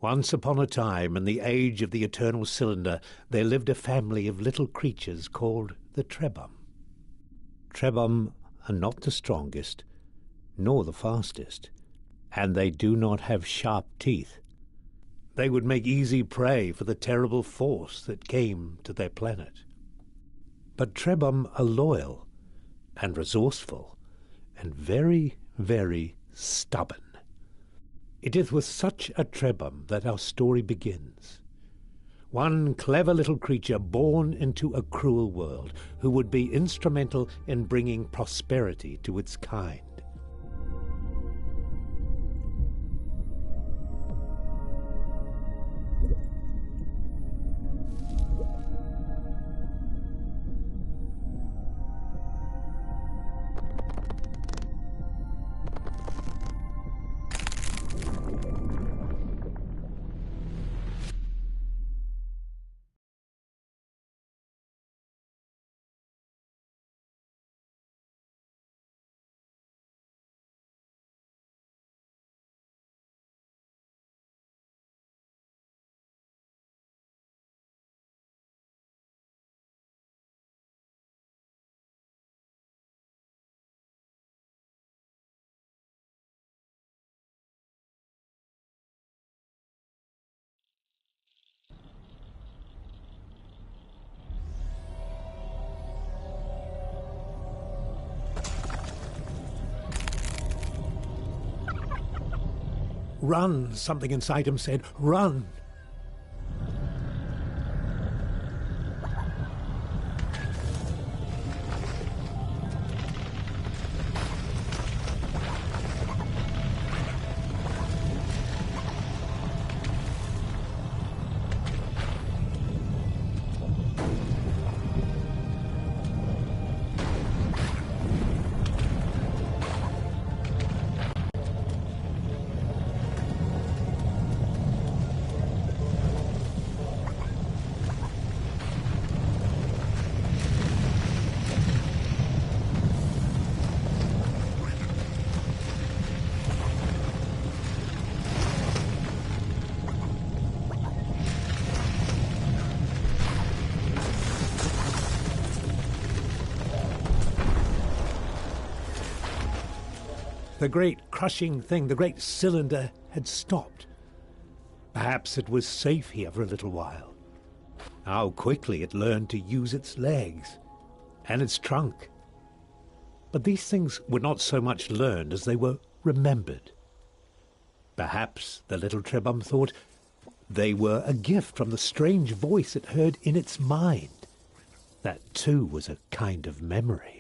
Once upon a time, in the age of the eternal cylinder, there lived a family of little creatures called the Trebum. Trebum are not the strongest, nor the fastest, and they do not have sharp teeth. They would make easy prey for the terrible force that came to their planet. But Trebum are loyal and resourceful and very, very stubborn. It is with such a Trebum that our story begins. One clever little creature born into a cruel world who would be instrumental in bringing prosperity to its kind. "Run," something inside him said. "Run!" The great crushing thing, the great cylinder, had stopped. Perhaps it was safe here for a little while. How quickly it learned to use its legs and its trunk. But these things were not so much learned as they were remembered. Perhaps the little Trebum thought they were a gift from the strange voice it heard in its mind. That too was a kind of memory.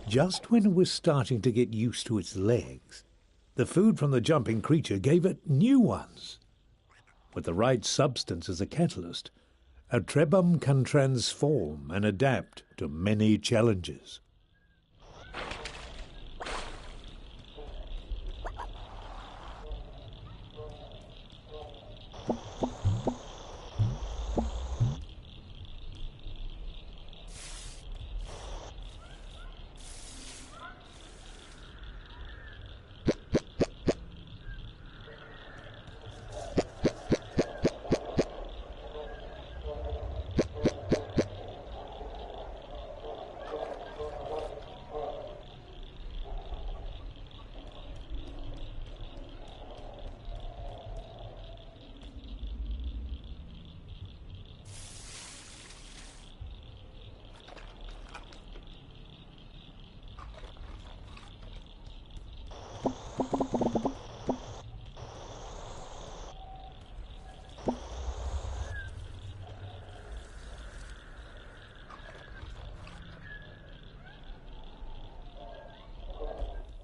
Just when it was starting to get used to its legs, the food from the jumping creature gave it new ones. With the right substance as a catalyst, a Trebum can transform and adapt to many challenges.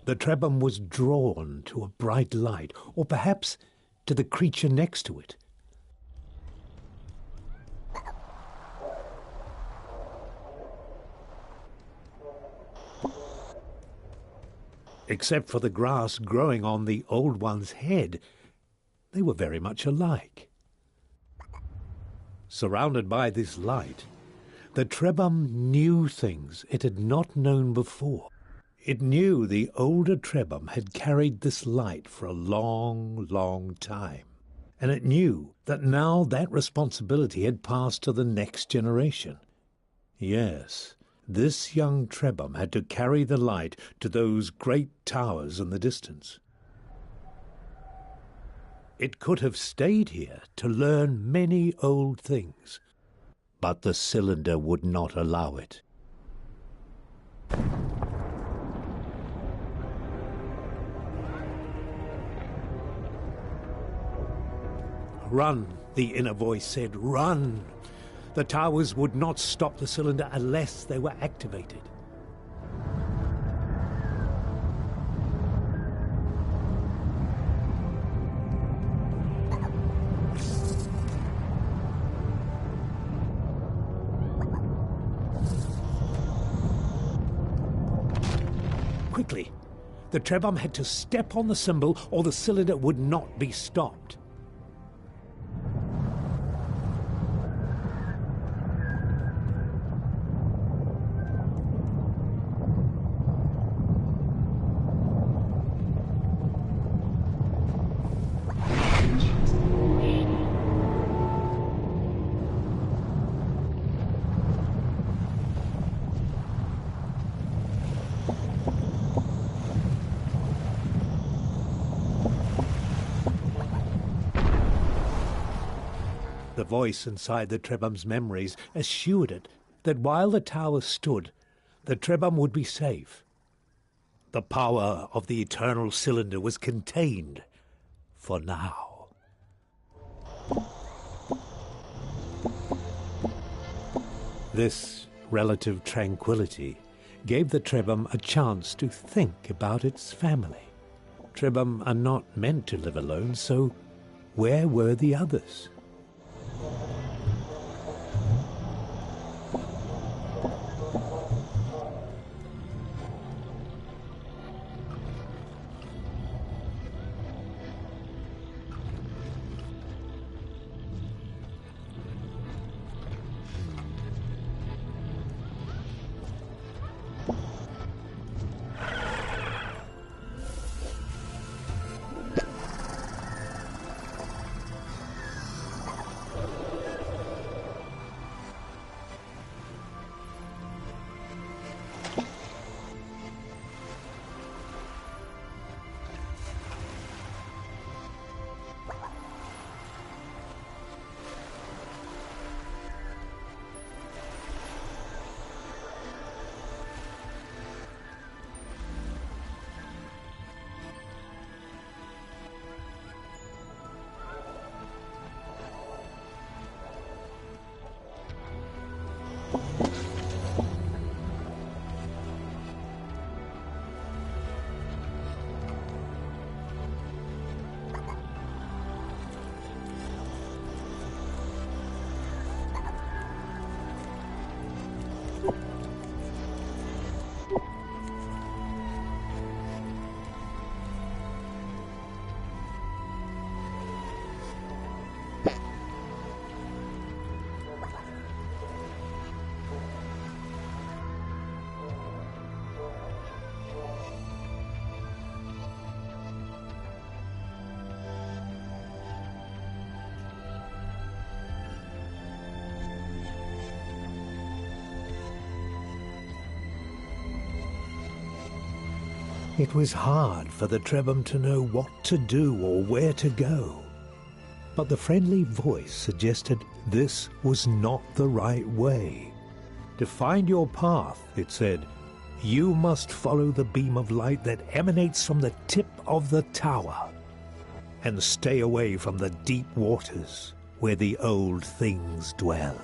The Trebum was drawn to a bright light, or perhaps to the creature next to it. Except for the grass growing on the Old One's head, they were very much alike. Surrounded by this light, the Trebhum knew things it had not known before. It knew the older Trebhum had carried this light for a long, long time, and it knew that now that responsibility had passed to the next generation. Yes, this young Trebhum had to carry the light to those great towers in the distance. It could have stayed here to learn many old things, but the cylinder would not allow it. "Run," the inner voice said, "run." The towers would not stop the cylinder unless they were activated. Quickly, the Trebhum had to step on the symbol or the cylinder would not be stopped. The voice inside the Trebhum's memories assured it that while the tower stood, the Trebhum would be safe. The power of the eternal cylinder was contained for now. This relative tranquility gave the Trebhum a chance to think about its family. Trebhum are not meant to live alone, so where were the others? It was hard for the Trebhum to know what to do or where to go. But the friendly voice suggested this was not the right way. To find your path, it said, you must follow the beam of light that emanates from the tip of the tower, and stay away from the deep waters where the old things dwell.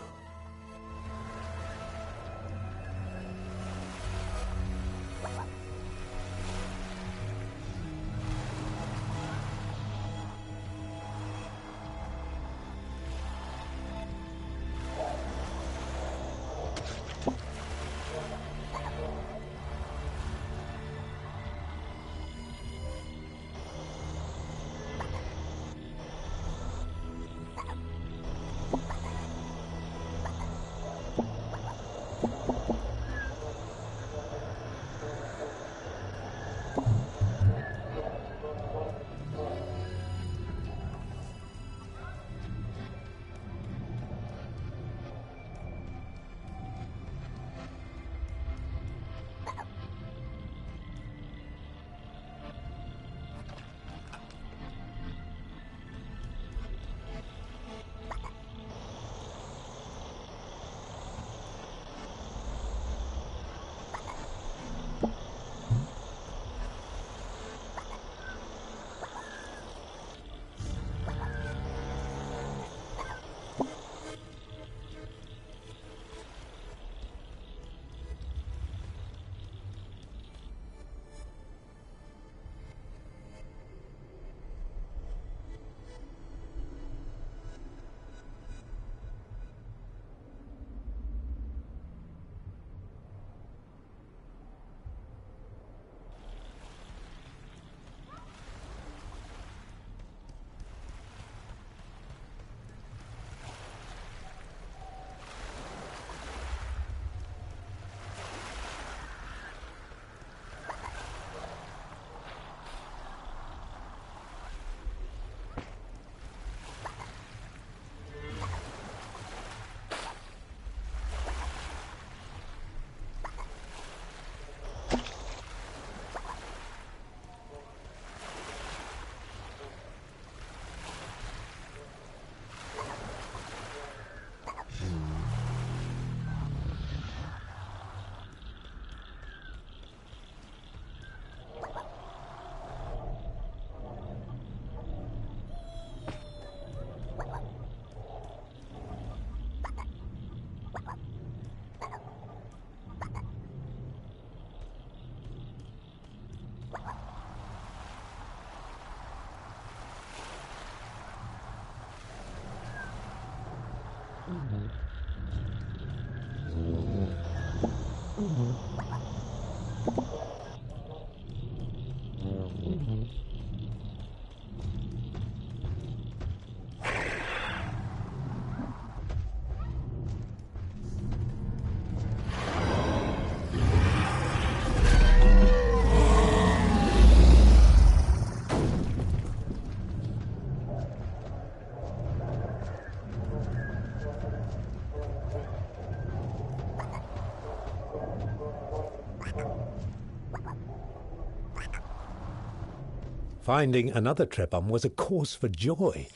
Finding another Trebhum was a cause for joy,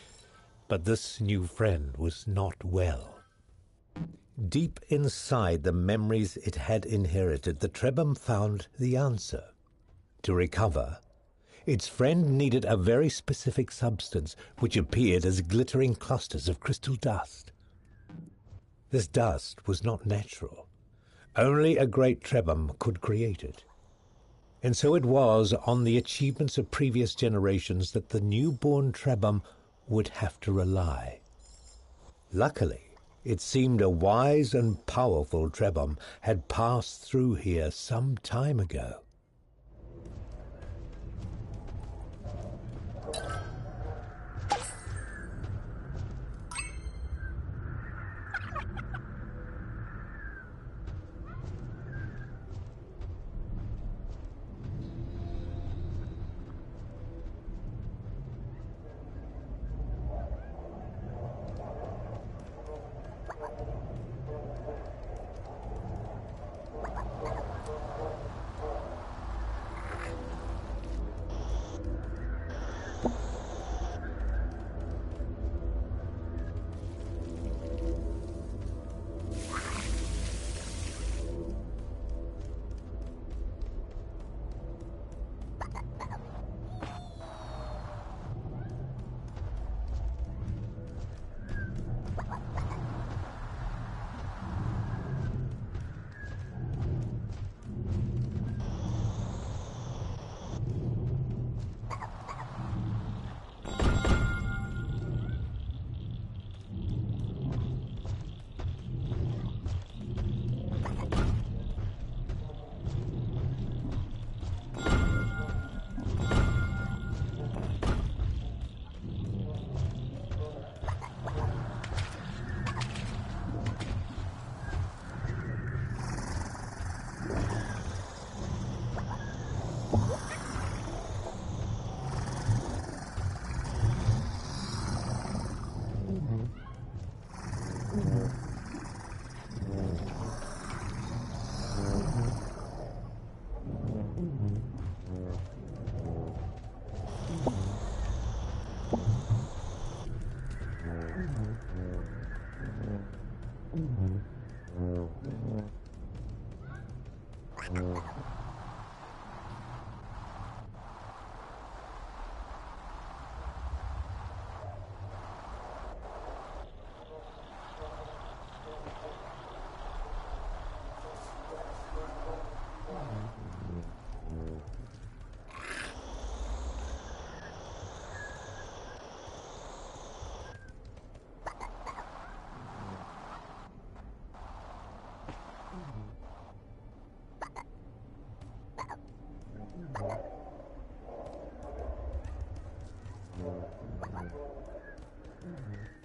but this new friend was not well. Deep inside the memories it had inherited, the Trebhum found the answer. To recover, its friend needed a very specific substance which appeared as glittering clusters of crystal dust. This dust was not natural. Only a great Trebhum could create it. And so it was on the achievements of previous generations that the newborn Trebhum would have to rely. Luckily, it seemed a wise and powerful Trebhum had passed through here some time ago.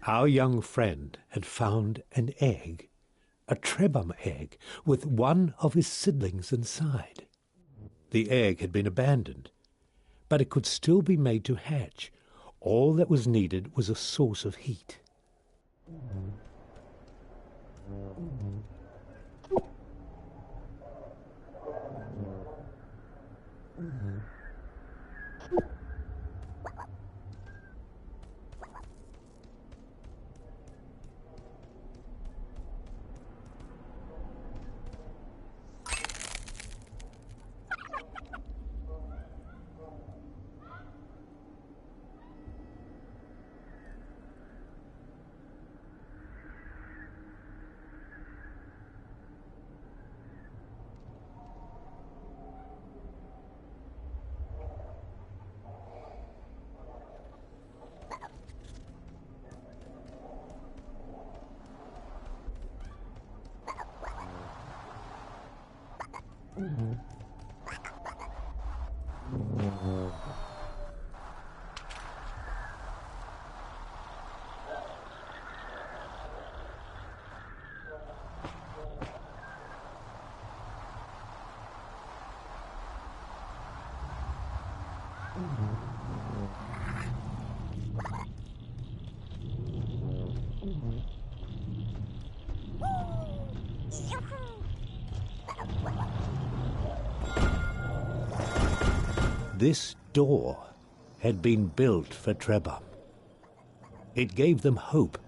Our young friend had found an egg, a Trebhum egg, with one of his siblings inside. The egg had been abandoned, but it could still be made to hatch. All that was needed was a source of heat. This door had been built for Trebhum. It gave them hope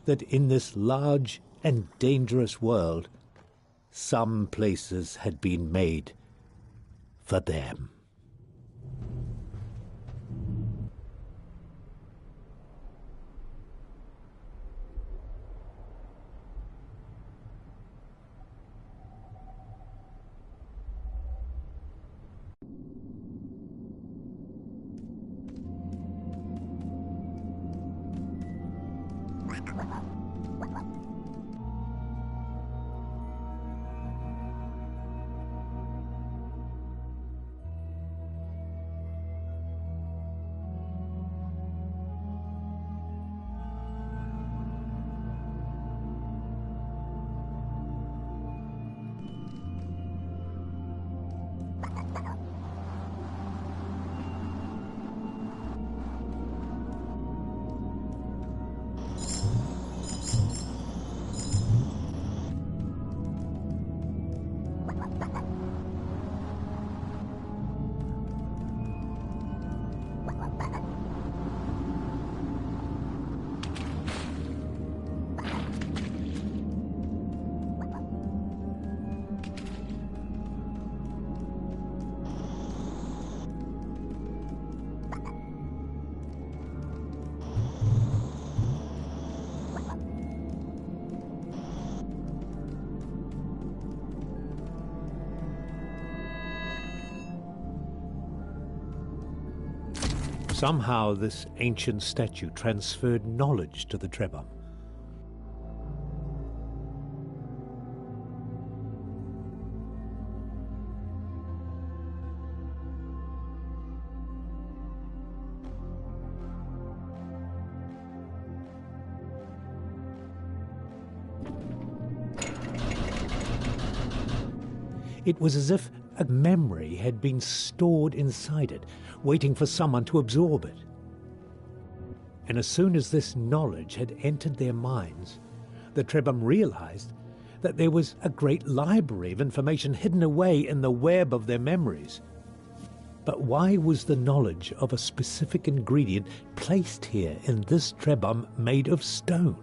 that in this large and dangerous world, some places had been made for them. Somehow this ancient statue transferred knowledge to the Trebhum. It was as if a memory had been stored inside it, waiting for someone to absorb it. And as soon as this knowledge had entered their minds, the Trebhum realized that there was a great library of information hidden away in the web of their memories. But why was the knowledge of a specific ingredient placed here in this Trebhum made of stone?